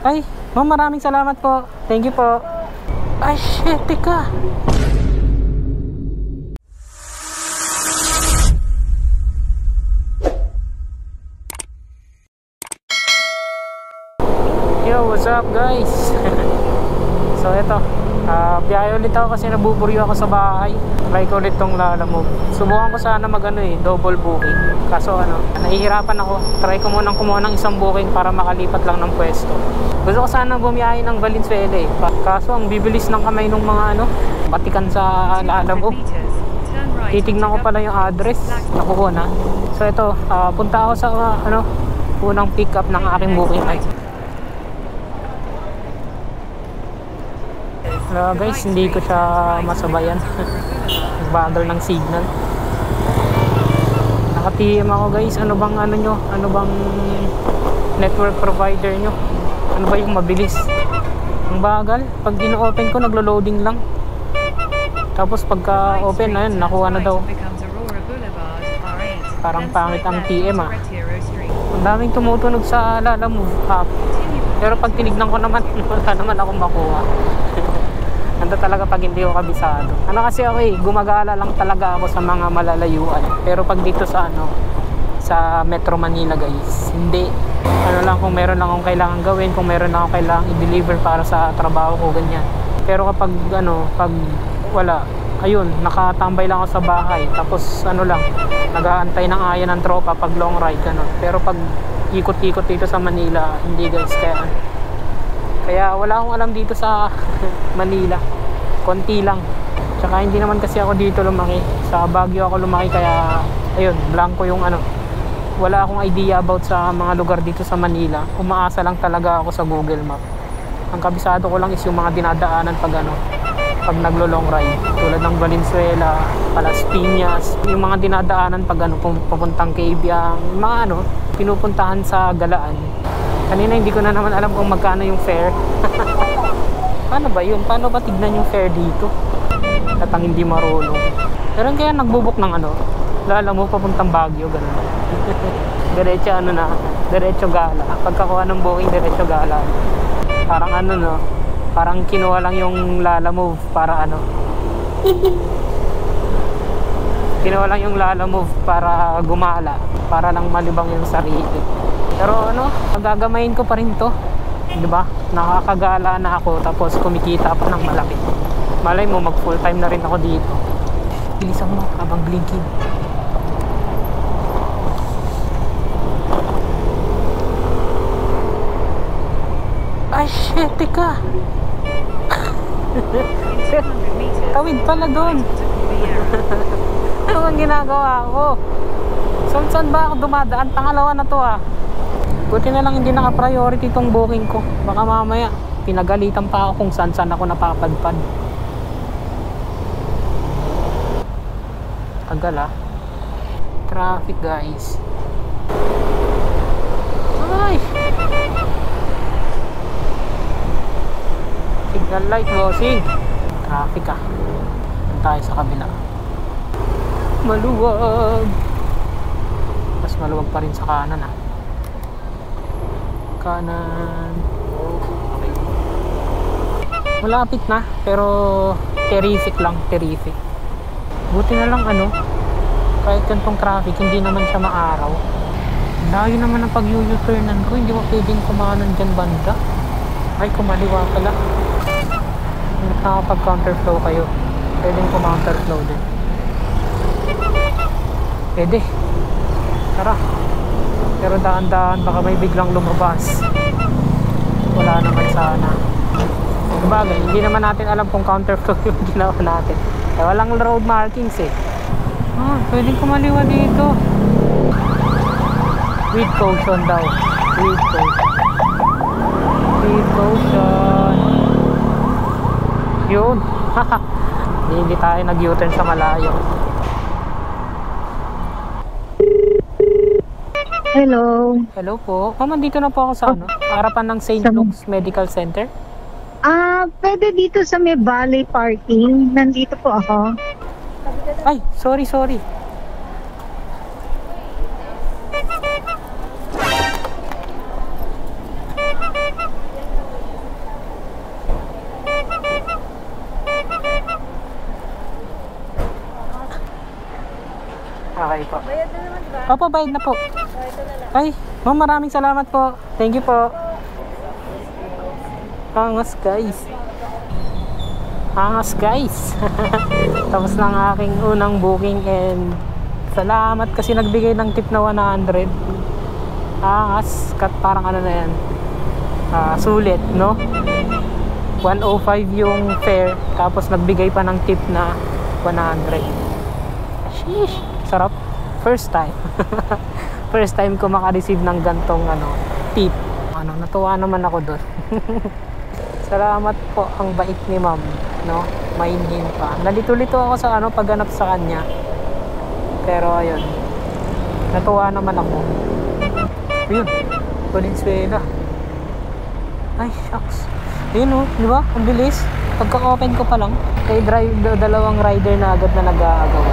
Ay, ma'am, maraming salamat po. Thank you po. Ay, shit, teka. Yo, what's up guys? So ito, biyahe ulit ako kasi nabuburyo ako sa bahay. Try ko ulit tong Lalamove. Subukan ko sana double booking. Kaso nahihirapan ako. Try ko munang kumuha ng isang booking para makalipat lang ng pwesto. Gusto ko sana bumiyahe ng Valenzuela eh. Kaso ang bibilis ng kamay ng mga batikan sa Lalamove. Titignan ko pala yung address. Nakuha na. So ito, punta ako sa unang pick up ng aking booking. Ay. Guys, hindi ko siya masabayan. Bagal ng signal. Naka-TM ako guys. Ano bang nyo? Ano bang network provider nyo? Ano ba yung mabilis? Ang bagal. Pag ino-open ko, naglo-loading lang. Tapos pagka open na yun, nakuha na daw. Parang pangit ang TM ah. Ang daming tumutunog sa Lalamove app. Pero pag tinignan ko naman, wala naman akong makuha. Nanda talaga pag hindi ko kabisado. Kasi ako gumagala lang talaga ako sa mga malalayuan. Pero pag dito sa sa Metro Manila guys, hindi. Lang kung meron lang akong kailangan gawin, kung meron lang akong kailangan i-deliver para sa trabaho ko, ganyan. Pero kapag pag wala, ayun, nakatambay lang ako sa bahay. Tapos lang, nag-aantay ng aya ng tropa pag long ride, Pero pag ikot-ikot dito sa Manila, hindi guys, kaya wala akong alam dito sa Manila. Konti lang. Tsaka hindi naman kasi ako dito lumaki. Sa Baguio ako lumaki, kaya ayun, blanco yung wala akong idea about sa mga lugar dito sa Manila. Umaasa lang talaga ako sa Google Map. Ang kabisado ko lang is yung mga dinadaanan pag naglo-long ride. Tulad ng Valenzuela, Palas Piñas, yung mga dinadaanan pag papuntang Cabiang, mga pinupuntahan sa Galaan. Kanina hindi ko na naman alam kung magkano yung fare. Paano ba yun? Paano ba tignan yung fare dito? At ang hindi marunong. Pero kaya nagbubuk ng Lalamove papuntang Baguio, ganun. Diretso diretso gala. Pagkakuha ng booking, diretso gala. Parang parang kinuha lang yung Lalamove para kinuha lang yung Lalamove para gumala, para lang malibang yung sarili. Pero magagamayin ko pa rin to, di ba? Nakakagala na ako, tapos kumikita pa ng malaki. Malay mo, mag full time na rin ako dito. Bilisan mo habang blinking. Ay shit, teka. Tawid pala doon. Ano ang ginagawa ko? Saan ba ako dumadaan? Pangalawa na to ah. Buti na lang hindi naka-priority itong booking ko. Baka mamaya pinagalitan pa ako kung saan ako napapadpad. Tagal ah. Traffic guys. Ay! Signal light, bossing. Traffic ah. Punta tayo sa kabila. Maluwag. Mas maluwag pa rin sa kanan ah. Kanan. Malapit na, pero terrific lang, terrific. Buti na lang kahit ganitong traffic, hindi naman siya maaraw. Layo naman ang pag-u-turnan ko, hindi mo pwedeng kumanan dyan banda. Ay, kumaliwa pala. Nakapag-counterflow kayo, pwedeng kumounterflow din. Pwede. Tara. Pero daan-daan, baka may biglang lumabas. Wala naman sana. Sabagay, hindi naman natin alam kung counterflow yung ginawa natin. Eh, walang road markings eh. Pwedeng kumaliwa dito. With caution daw. With caution. With caution. Yun. Hindi tayo nag-U-turn sa malayo. Hello. Hello po. Ma'am, dito na po ako sa harapan ng St. Luke's Medical Center. Pwede dito sa may Valley Parking. Nandito po ako. Ay, sorry. Opo, bayad na po. Ay, ma'am, maraming salamat po. Thank you po. Angas guys. Angas guys. Tapos ng aking unang booking and salamat kasi nagbigay ng tip na 100. Angas. Parang ano na yan. Sulit, no? 105 yung fare. Tapos nagbigay pa ng tip na 100. Sheesh. Sarap. First time. First time ko maka-receive ng gantong tip. Natuwa naman ako doon. Salamat po, ang bait ni ma'am, no? Mainin pa. Nalito-lito ako sa pagganap sa kanya. Pero ayun. Natuwa naman ako. Ayun. Valenzuela. Ay, shucks. Ayun di ba? Ang bilis. Pagka-open ko pa lang, dalawang rider na agad na nag-aagawa.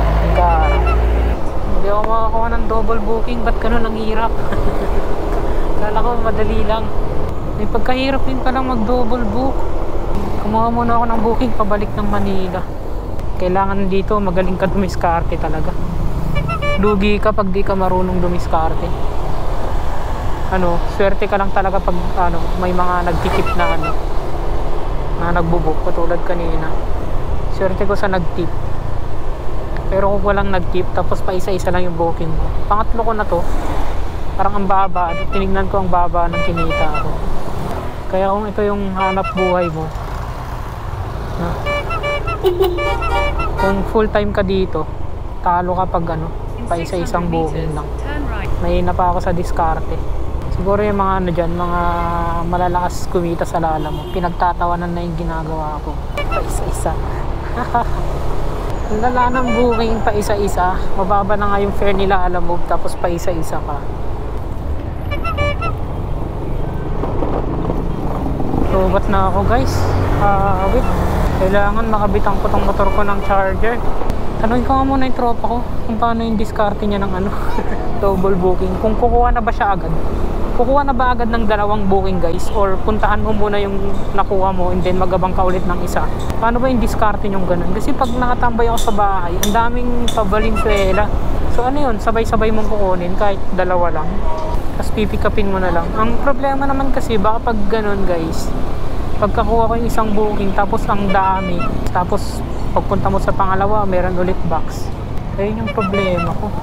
Hindi ako makakuha ng double booking. Ba't ganun ang hirap? Kala ko madali lang. May pagkahirap din palang mag-double book. Kumuha muna ako ng booking pabalik ng Manila. Kailangan dito magaling ka dumiskarte talaga. Lugi ka pag di ka marunong dumiskarte. Swerte ka lang talaga pag may mga nagtitip na na nagbo-book katulad kanina. Swerte ko sa nagtip. Pero kung walang nagtip tapos pa isa-isa lang yung booking mo. Pangatlo ko na to. Parang ang baba. Tinignan ko ang baba ng kinita ko. Kaya kung ito yung hanap buhay mo, kung full time ka dito, talo ka pag pa isa-isang booking lang. Mahina pa ako sa diskarte. Siguro yung mga dyan, mga malalakas kumita sa lala mo, pinagtatawanan na yung ginagawa ko pa isa-isa. Ang lala ng booking pa isa-isa, mababa na nga yung fare nila alamove, tapos pa isa-isa ka. Lobat na ako guys. Wait. Kailangan makabitan ko tong motor ko ng charger. Tanungin ko nga muna yung tropa ko kung paano yung diskarte niya ng double booking. Kung kukuha na ba siya agad. Kukuha na ba agad ng dalawang booking guys? Or puntahan mo muna yung nakuha mo and then magabang ka ulit ng isa. Paano ba yung diskarte nyong ganun? Kasi pag nakatambay ako sa bahay, ang daming pa-Valenzuela. So yun, sabay-sabay mong kukunin kahit dalawa lang. Tapos pipikapin mo na lang. Ang problema naman kasi baka pag ganun guys, pagkakuha ko yung isang booking tapos ang dami, tapos pagpunta mo sa pangalawa meron ulit box. Ayun yung problema ko.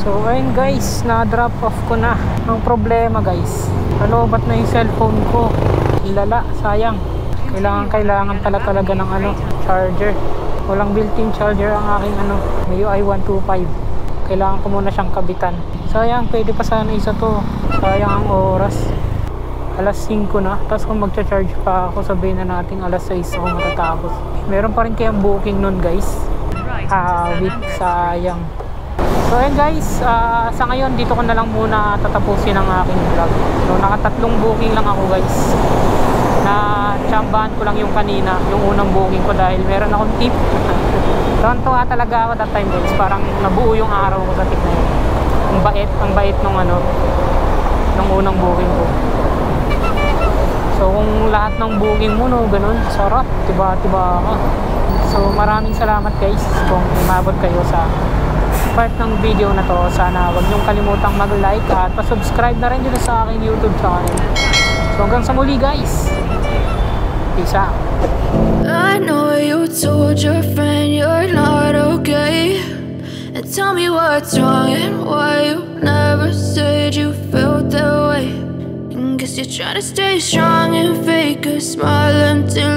So ayun guys, na-drop off ko na. Ang problema guys, nalobat na yung cellphone ko. Lala, sayang. Kailangan talaga ng charger. Walang built-in charger ang aking MIUI 125. Kailangan ko muna siyang kabitan. Sayang, pwede pa sana isa to. Sayang ang oras. Alas 5 na. Tapos kung magcha-charge pa ako, sabihin na natin alas 6 ako matatapos. Meron pa rin kayang booking nun guys. Sayang. So ayun guys, sa ngayon dito ko na lang muna tatapusin ang aking vlog. So nakatatlong booking lang ako guys. Na tsambahan ko lang yung kanina, yung unang booking ko dahil meron akong tip. Tuwa talaga ako that time guys. Parang nabuo yung araw ko sa tip na yun. Ang bait nung unang booking ko. So kung lahat ng booking mo ganun, sarap, tiba-tiba ka. So maraming salamat guys kung umabot kayo sa part ng video na to. Sana wag niyong kalimutang mag-like at pa-subscribe na rin dito sa aking YouTube channel. So hanggang sa muli guys. Peace out. I know you told your friend you're not okay, and tell me what's wrong and why you never said you felt that way. And guess you're trying to stay strong and fake a smile until